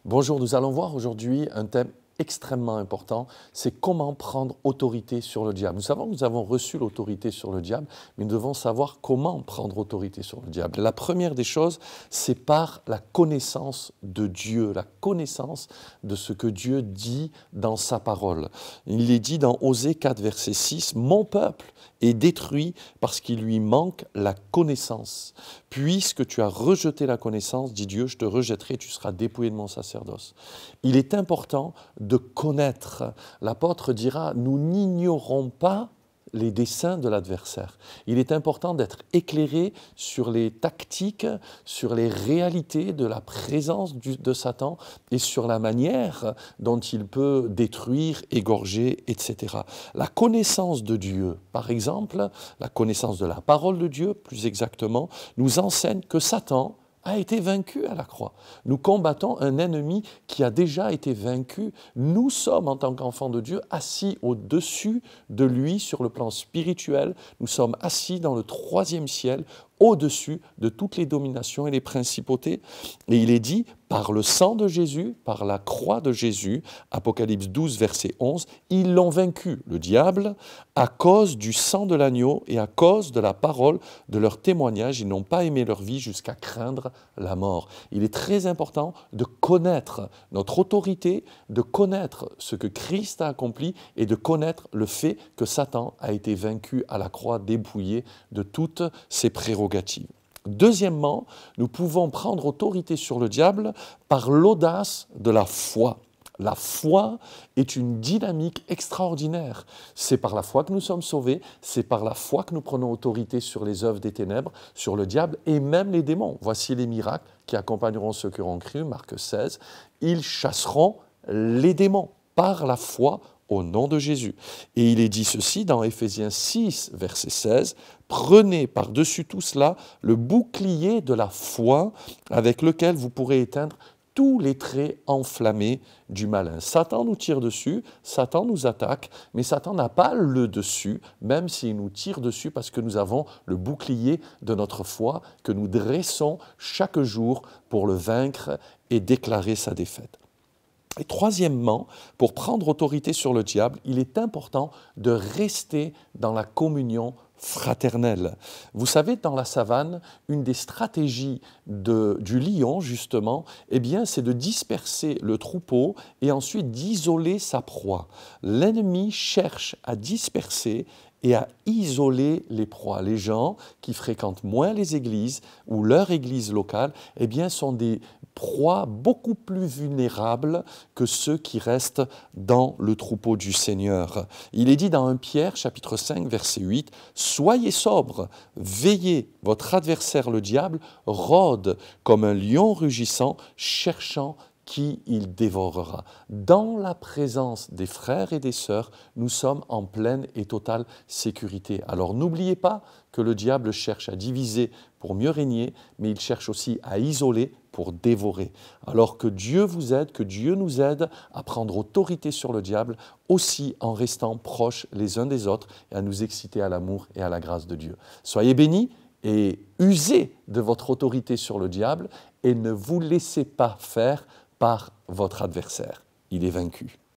Bonjour, nous allons voir aujourd'hui un thème extrêmement important, c'est comment prendre autorité sur le diable. Nous savons que nous avons reçu l'autorité sur le diable, mais nous devons savoir comment prendre autorité sur le diable. La première des choses, c'est par la connaissance de Dieu, la connaissance de ce que Dieu dit dans sa parole. Il est dit dans Osée 4, verset 6, « Mon peuple est détruit parce qu'il lui manque la connaissance. Puisque tu as rejeté la connaissance, dit Dieu, je te rejetterai, tu seras dépouillé de mon sacerdoce. » Il est important de connaître. L'apôtre dira, nous n'ignorons pas les desseins de l'adversaire. Il est important d'être éclairé sur les tactiques, sur les réalités de la présence de Satan et sur la manière dont il peut détruire, égorger, etc. La connaissance de Dieu, par exemple, la connaissance de la parole de Dieu, plus exactement, nous enseigne que Satan a été vaincu à la croix. Nous combattons un ennemi qui a déjà été vaincu. Nous sommes, en tant qu'enfants de Dieu, assis au-dessus de lui sur le plan spirituel. Nous sommes assis dans le troisième ciel, au-dessus de toutes les dominations et les principautés. Et il est dit, par le sang de Jésus, par la croix de Jésus, Apocalypse 12, verset 11, ils l'ont vaincu, le diable, à cause du sang de l'agneau et à cause de la parole de leur témoignage. Ils n'ont pas aimé leur vie jusqu'à craindre la mort. Il est très important de connaître notre autorité, de connaître ce que Christ a accompli et de connaître le fait que Satan a été vaincu à la croix, dépouillé de toutes ses prérogatives. Deuxièmement, nous pouvons prendre autorité sur le diable par l'audace de la foi. La foi est une dynamique extraordinaire. C'est par la foi que nous sommes sauvés, c'est par la foi que nous prenons autorité sur les œuvres des ténèbres, sur le diable et même les démons. Voici les miracles qui accompagneront ceux qui auront cru, Marc 16. Ils chasseront les démons par la foi au nom de Jésus. Et il est dit ceci dans Éphésiens 6, verset 16, « Prenez par-dessus tout cela le bouclier de la foi avec lequel vous pourrez éteindre tous les traits enflammés du malin. » Satan nous tire dessus, Satan nous attaque, mais Satan n'a pas le dessus, même s'il nous tire dessus parce que nous avons le bouclier de notre foi que nous dressons chaque jour pour le vaincre et déclarer sa défaite. Et troisièmement, pour prendre autorité sur le diable, il est important de rester dans la communion fraternelle. Vous savez, dans la savane, une des stratégies du lion, justement, eh bien, c'est de disperser le troupeau et ensuite d'isoler sa proie. L'ennemi cherche à disperser et à isoler les proies. Les gens qui fréquentent moins les églises ou leur église locale, eh bien, sont des proies beaucoup plus vulnérables que ceux qui restent dans le troupeau du Seigneur. Il est dit dans 1 Pierre, chapitre 5, verset 8, « Soyez sobres, veillez, votre adversaire le diable rôde comme un lion rugissant, cherchant qui il dévorera. » Dans la présence des frères et des sœurs, nous sommes en pleine et totale sécurité. Alors n'oubliez pas que le diable cherche à diviser pour mieux régner, mais il cherche aussi à isoler pour dévorer. Alors que Dieu vous aide, que Dieu nous aide à prendre autorité sur le diable, aussi en restant proches les uns des autres et à nous exciter à l'amour et à la grâce de Dieu. Soyez bénis et usez de votre autorité sur le diable et ne vous laissez pas faire par votre adversaire. Il est vaincu.